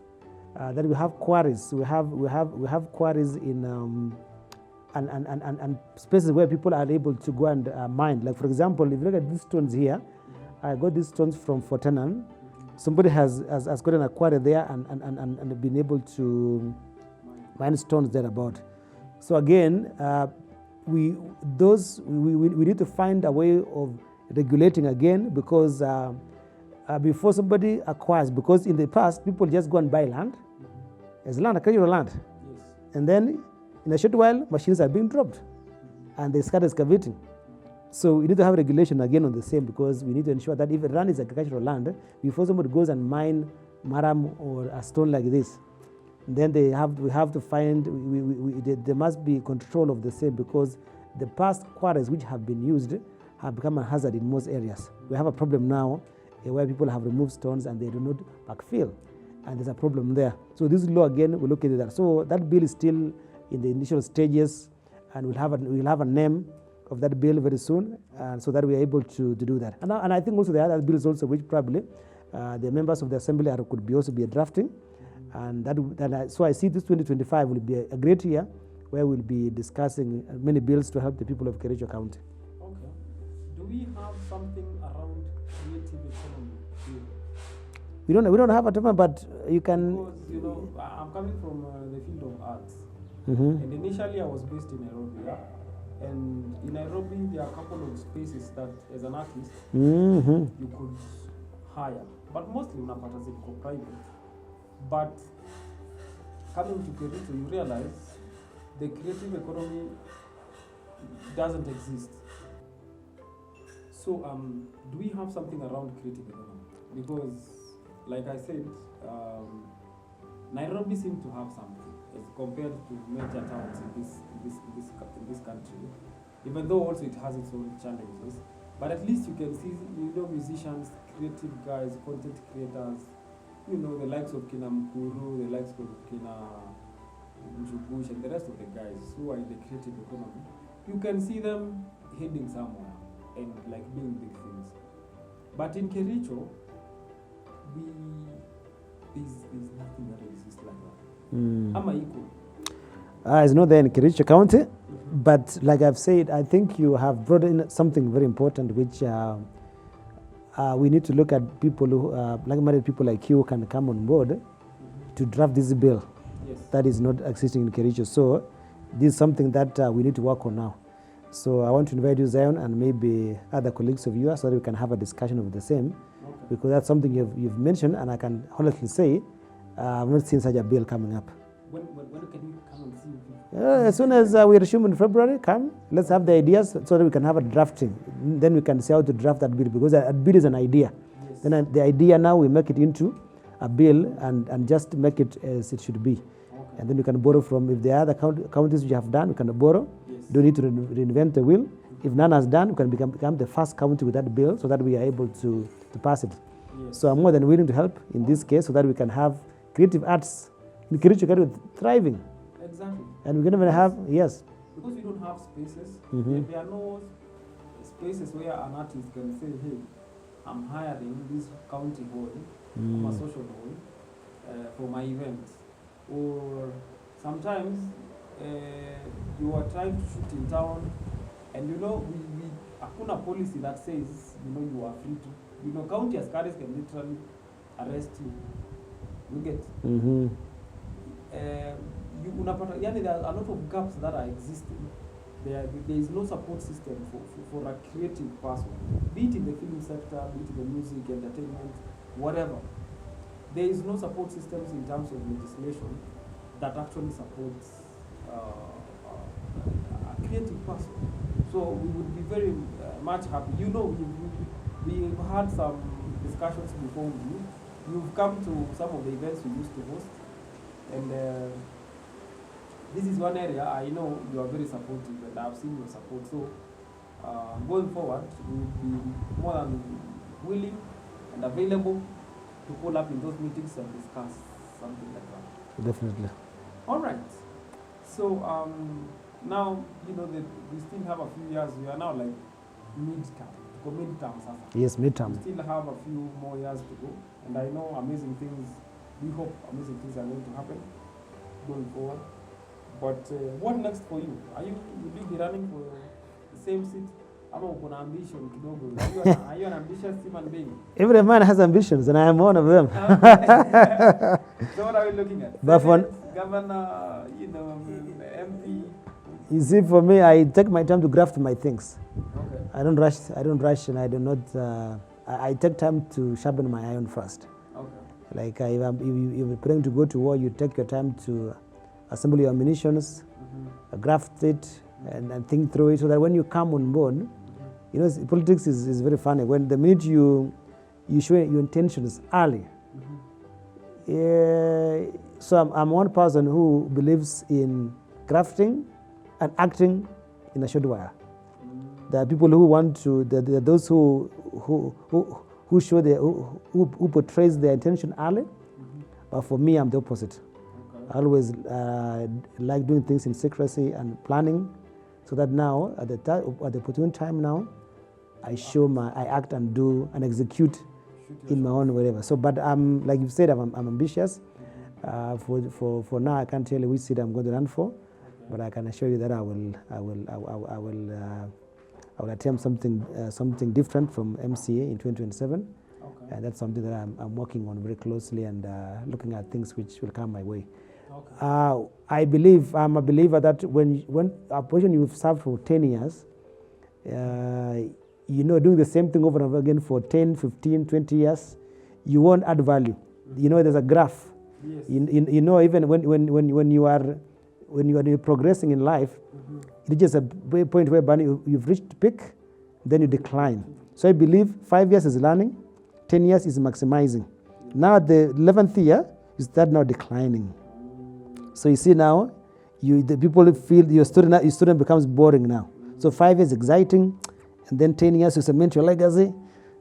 That we have quarries. We have quarries in and spaces where people are able to go and mine. Like, for example, if you look at these stones here, I got these stones from Fortenan. Somebody has gotten a quarry there and been able to mine stones thereabout. So again, we need to find a way of regulating again, because before somebody acquires, because in the past people just go and buy land as land, agricultural land. Yes. And then in a short while, machines are being dropped and they start excavating. So we need to have regulation again on the same, because we need to ensure that if a land is agricultural land, before somebody goes and mine maram or a stone like this, then we have to find, there must be control of the same, because the past quarries which have been used have become a hazard in most areas. We have a problem now where people have removed stones and they do not backfill, and there's a problem there. So this law again will look into that. So that bill is still in the initial stages, and we'll have a name of that bill very soon, so that we are able to do that. And I think also there are other bills also which probably the members of the assembly could also be drafting, and so I see this 2025 will be a great year where we'll be discussing many bills to help the people of Kericho County. Okay. Do we have something around creative economy here? We don't have a term, but you can. Because, you know, I'm coming from the field of arts. Mm-hmm. And initially I was based in Nairobi, yeah? And in Nairobi there are a couple of spaces that as an artist you could hire, but mostly unapata ziko private. But coming to Kericho, you realize the creative economy doesn't exist. So do we have something around creative economy? Because like I said, Nairobi seems to have something as compared to major towns in this country, even though also it has its own challenges. But at least you can see, you know, musicians, creative guys, content creators, you know, the likes of Kina Mkuru, the likes of Kina Njubush, and the rest of the guys who are in the creative economy. You can see them heading somewhere and like doing big things. But in Kericho, there's nothing that exists like that. Am I equal? It's not there in Kericho County, but like I've said, I think you have brought in something very important, which we need to look at people who, like-minded people like you, can come on board to draft this bill. Yes. That is not existing in Kericho. So this is something that we need to work on now. So I want to invite you, Zion, and maybe other colleagues of yours, so that we can have a discussion of the same. Okay. Because that's something you've mentioned, and I can honestly say I've not seen such a bill coming up. When can we come and see you? As soon as we resume in February, come, let's have the ideas so that we can have a drafting. Then we can see how to draft that bill, because a bill is an idea. Yes. Then the idea now we make it into a bill and just make it as it should be. Okay. And then we can borrow from, if there are other counties which have done, we can borrow. Yes. Don't need to reinvent the wheel. If none has done, we can become the first county with that bill, so that we are able to pass it. Yes. So I'm more than willing to help in this case, so that we can have creative arts in Kericho County thriving. Exactly. And we're going to have, yes. Because we don't have spaces, Mhm. there are no spaces where an artist can say, hey, I'm hiring this county hall, I'm a social hall, for my event. Or sometimes you are trying to shoot in town, and you know, we hakuna policy that says, you know, you are free to, you know, county askaris can literally arrest you. You get? Mm-hmm. Yani there are a lot of gaps that are existing. There is no support system for a creative person, be it in the film sector, be it in the music, entertainment, whatever. There is no support systems in terms of legislation that actually supports a creative person. So we would be very much happy. You know, we've had some discussions before with you. You've come to some of the events we used to host, and this is one area I know you are very supportive, and I've seen your support. So going forward, we will be more than willing and available to pull up in those meetings and discuss something like that. Definitely. All right. So now, you know, we still have a few years. We are now like mid-term. Yes, midterm. We still have a few more years to go, and I know amazing things. We hope amazing things are going to happen going forward. But what next for you? Will you be running for the same seat? Ama uko na ambition kidogo? Are you an ambitious human being? Every man has ambitions, and I am one of them. So what are we looking at? But for, governor, you know, MP. you see, for me, I take my time to graft my things. Okay. I don't rush, and I do not. I take time to sharpen my iron first. Okay. Like if you're preparing to go to war, you take your time to assemble your ammunitions, graft it, and think through it, so that when you come on board, you know, politics is very funny. When the minute you show your intentions early. So I'm one person who believes in grafting and acting in a short while. There are people who want to. There are those who show who portrays their intention early. But for me, I'm the opposite. I always like doing things in secrecy and planning, so that now at the opportune time now, I act and do and execute in my own whatever. So, but I'm like you said, I'm ambitious. For now, I can't tell you which seat I'm going to run for, but I can assure you that I will attempt something different from MCA in 2027. Okay. And that's something that I'm working on very closely and looking at things which will come my way. Okay. I'm a believer that when a position you've served for 10 years, doing the same thing over and over again for 10, 15, 20 years, you won't add value. You know, there's a graph. Yes. Even when you are progressing in life, it reaches a point where you've reached peak, then you decline. So I believe 5 years is learning, 10 years is maximizing. Now at the 11th year, you start now declining. So you see now, the people feel your student becomes boring now. So 5 years exciting, and then 10 years you cement your legacy.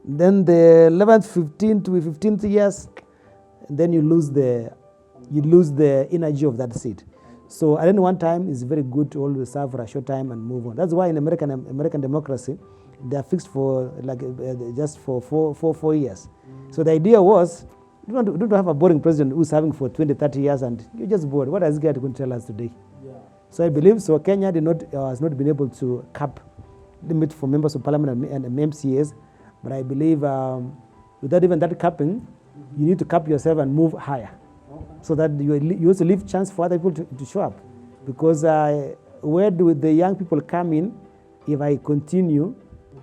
Then the 11th, 15th to 15th years, and then you lose the energy of that seat. So at any one time, it's very good to always serve for a short time and move on. That's why in American democracy, they are fixed for just for 4 years. So the idea was, you don't have a boring president who's serving for 20, 30 years and you're just bored. What is God going to tell us today? Yeah. So I believe Kenya has not been able to cap limit for members of parliament and MCAs, but I believe without even that capping, you need to cap yourself and move higher. Okay. So that you also leave chance for other people to show up. Because where do the young people come in if I continue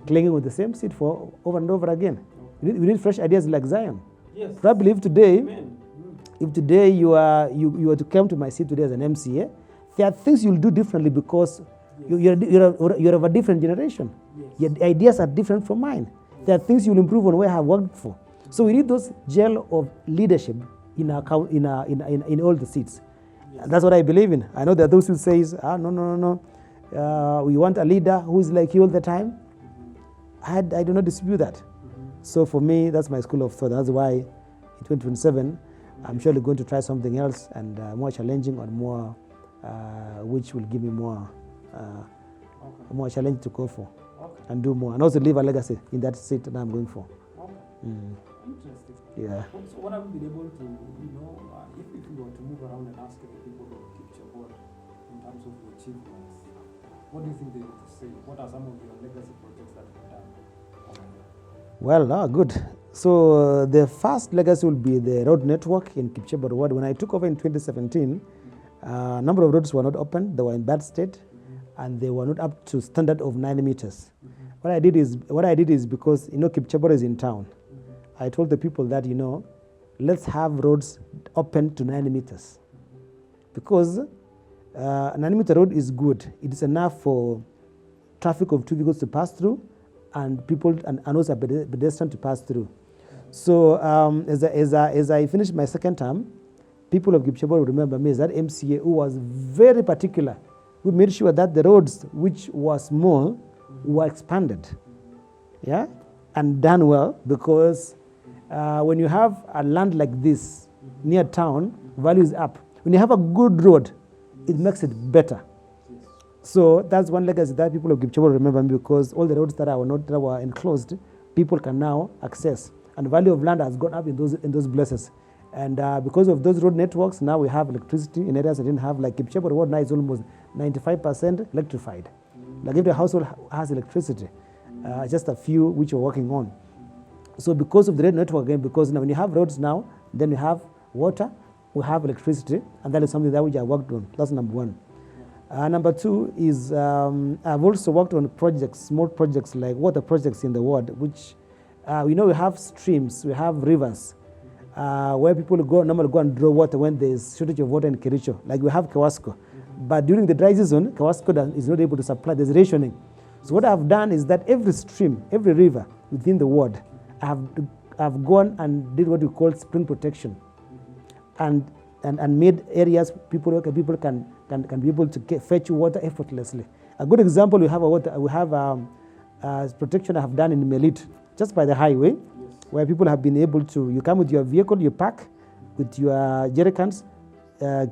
clinging with the same seat for over and over again? We need fresh ideas like Zion. Yes. Probably if today you are to come to my seat today as an MCA, there are things you'll do differently because you're of a different generation. Yes. Your ideas are different from mine. There are things you'll improve on where I have worked for. So we need those gel of leadership in all the seats. Yes. That's what I believe in. I know there are those who say, no. We want a leader who is like you all the time. I do not dispute that. So for me, that's my school of thought. That's why in 2027, I'm surely going to try something else and more challenging or more, which will give me more challenge to go for and do more, and also leave a legacy in that seat that I'm going for. Okay. Interesting. Yeah. So what have you been able to, if you were to move around and ask the people who keep your board in terms of your achievements, what do you think they would say? What are some of your legacy projects that you've done? Well, good. So the first legacy will be the road network in Kipcheba ward. When I took over in 2017, a number of roads were not open. They were in bad state, and they were not up to standard of 9 meters. What I did is because Kipcheba is in town. I told the people that let's have roads open to 9 meters, because a 9-meter road is good. It is enough for traffic of 2 vehicles to pass through, and people and also pedestrians to pass through. So as I finished my second term, people of Kipcheba will remember me as that MCA who was very particular. We made sure that the roads which were small were expanded, and done well, because when you have a land like this near town, value is up. When you have a good road, it makes it better. So that's one legacy that people of Kipcheba remember me, because all the roads that were enclosed, people can now access, and the value of land has gone up in those places. And because of those road networks, now we have electricity in areas that didn't have, like Kipcheba road now is almost 95% electrified. Like every household has electricity, just a few which we're working on. So because of the road network, again, because now when you have roads now, then you have water, we have electricity, and that is something that which I worked on. That's number one. Number two is I've also worked on projects, small projects like water projects in the ward, which we have streams, we have rivers. where people normally go and draw water when there's shortage of water in Kericho. Like we have Kawasco. But during the dry season, Kawasco is not able to supply. There's rationing. So what I've done is that every stream, every river within the ward, I've gone and did what we call spring protection, and made areas people can be able to fetch water effortlessly. A good example, we have protection I have done in Melit, just by the highway, where people have been able to, you come with your vehicle, you park with your jerry cans,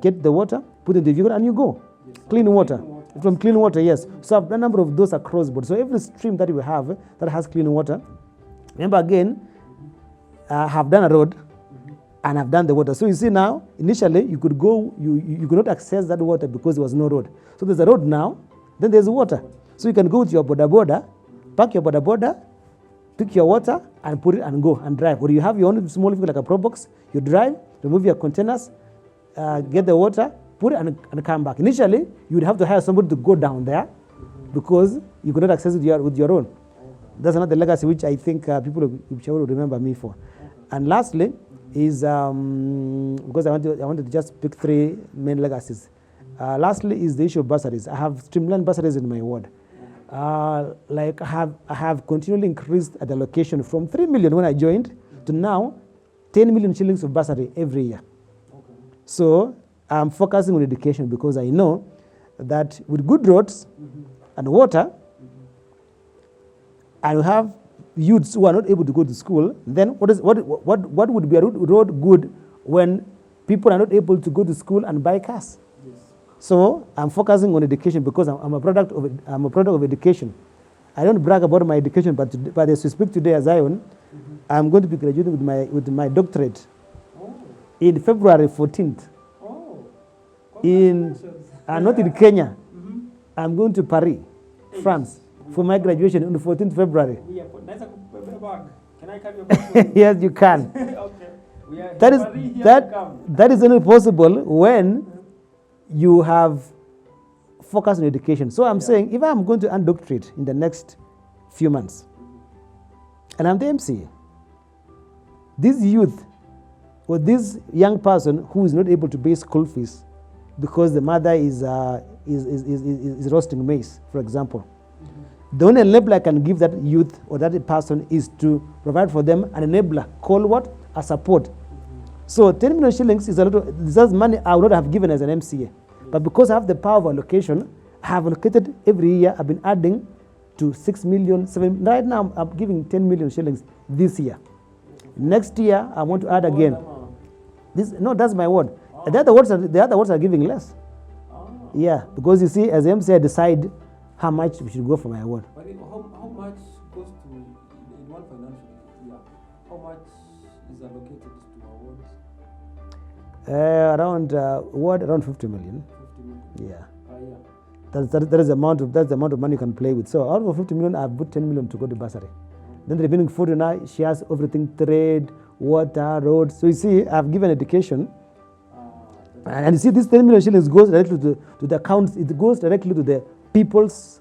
get the water, put in the vehicle, and you go. Yes. Clean water. From clean water, yes. So I've done a number of those across board. So every stream that we have that has clean water, remember again, I have done a road, and I've done the water. So you see now, initially you could go, you could not access that water because there was no road. So there's a road now, then there's water. So you can go with your boda, park your boda, pick your water and put it and go and drive. Or you have your own small vehicle like a Pro Box, you drive, remove your containers, get the water, put it and come back. Initially, you would have to hire somebody to go down there because you could not access it with your own. That's another legacy which I think people will remember me for. And lastly is, because I wanted to just pick three main legacies. Lastly is the issue of bursaries. I have streamlined bursaries in my ward. Like I have continually increased the allocation from 3 million when I joined to now 10 million shillings of bursary every year. Okay. So I'm focusing on education because I know that with good roads and water, and we have youths who are not able to go to school, then what would be a road good when people are not able to go to school and buy cars? Yes. So I'm focusing on education because I'm a product of education. I don't brag about my education, but as we speak today as Zion, I'm going to be graduating with my doctorate in February 14th. Not in Kenya. I'm going to Paris, France, for my graduation on the 14th February. Can I carry your bag? Yes, you can. Okay. That is only possible when you have focus on education. So I'm saying if I'm going to earn doctorate in the next few months, and I'm the MCA, this youth or this young person who is not able to pay school fees because the mother is roasting maize, for example, the only enabler I can give that youth or that person is to provide for them an enabler called what? A support. So 10 million shillings is a lot of, this is money I would not have given as an MCA. But because I have the power of allocation, I have allocated every year. I've been adding to 6 million, 7. Right now, I'm giving 10 million shillings this year. Next year, I want to add again. That's my word. The other wards are giving less. Yeah, because you see, as MCA, I decide how much we should go for my award. But how much goes to, in one financial year, how much is allocated to awards? Around 50 million. 50 million. Yeah. That is the amount of money you can play with. So out of 50 million, I've put 10 million to go to bursary. Then the remaining 40 now, she has everything: trade, water, roads. So you see, I've given education. And you see, this 10 million shillings goes directly to the accounts. It goes directly to the people's.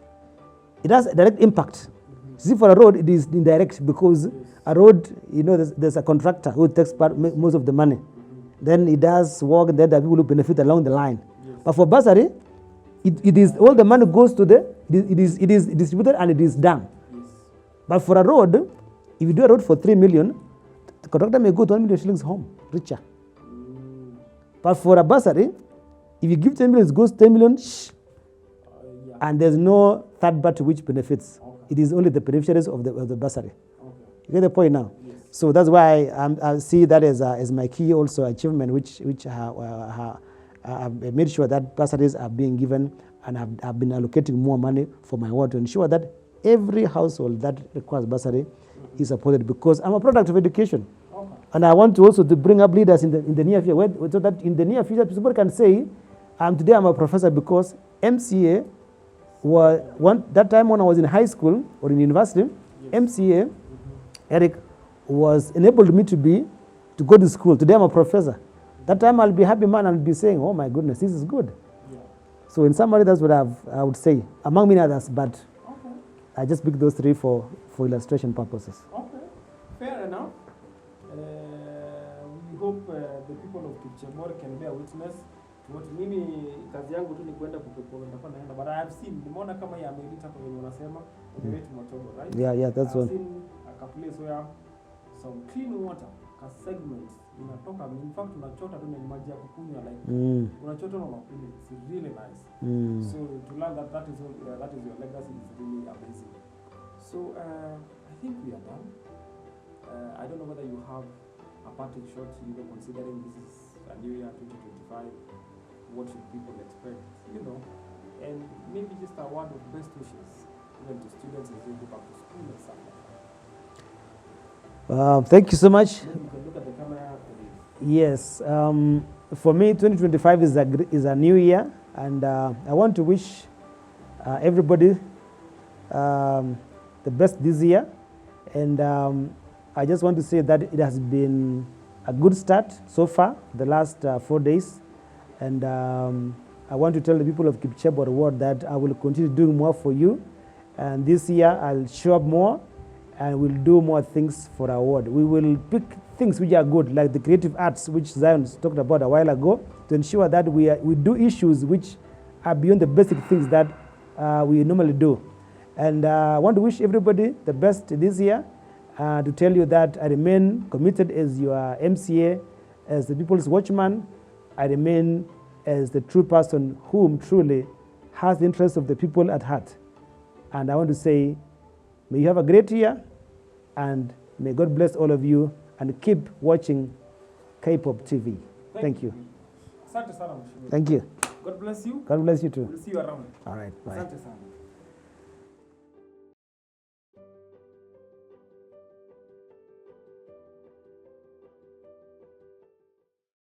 It has a direct impact. See, for a road, it is indirect because a road, there's a contractor who takes most of the money. Then it does work, and then there are people who benefit along the line. But for bursary, it is all the money goes to it is distributed and it is done. But for a road, if you do a road for 3 million, the contractor may go to 1 million shillings home, richer. But for a bursary, if you give 10 million, it goes 10 million, and there's no third party which benefits. Okay. It is only the beneficiaries of the bursary. Okay. You get the point now? Yes. So that's why I see that as my key also achievement, which I've made sure that bursaries are being given, and I've been allocating more money for my ward to ensure that every household that requires bursary is supported, because I'm a product of education. Okay. And I want to also to bring up leaders in the near future, so that in the near future people can say, today I'm a professor because MCA that time when I was in high school or in university, MCA Eric was enabled me to go to school. Today I'm a professor. That time I'll be a happy man and be saying, oh my goodness, this is good. Yeah. So in summary, that's what I would say, among many others, but I just picked those three for illustration purposes. Okay, fair enough. We Kipchebor can bear witness to what mimi kazi yangu tu ni kwenda kupepona nitakuwa naenda, but I have seen, nimeona kama ya Amerita kwa venye unasema Emirate Motobo, right? Yeah, that's one. I've seen a place where some clean water ka segment inatoka, in fact unachota tu na maji ya kukunywa, like unachota na unakunywa. It's really nice. So to learn that is your legacy is really amazing. So I think we are done. I don't know whether you have a parting shot, considering this is a new year 2025. What should people expect? And maybe just a word of best wishes even to students as they go back to school and stuff like that. Thank you so much. Maybe you can look at the camera. Yes, for me, 2025 is a new year, and I want to wish everybody the best this year. And I just want to say that it has been a good start so far, the last 4 days. And I want to tell the people of Kipchebor Ward that I will continue doing more for you. And this year I'll show up more and we'll do more things for our ward. We will pick things which are good, like the creative arts, which Zion talked about a while ago, to ensure that we do issues which are beyond the basic things that we normally do. And I want to wish everybody the best this year, to tell you that I remain committed as your MCA, as the people's watchman. I remain as the true person whom truly has the interests of the people at heart. And I want to say, may you have a great year, and may God bless all of you, and keep watching K-Pop TV. Thank you. Asante sana mheshimiwa. Thank you. God bless you. God bless you too. We'll see you around. All right, bye. Asante sana.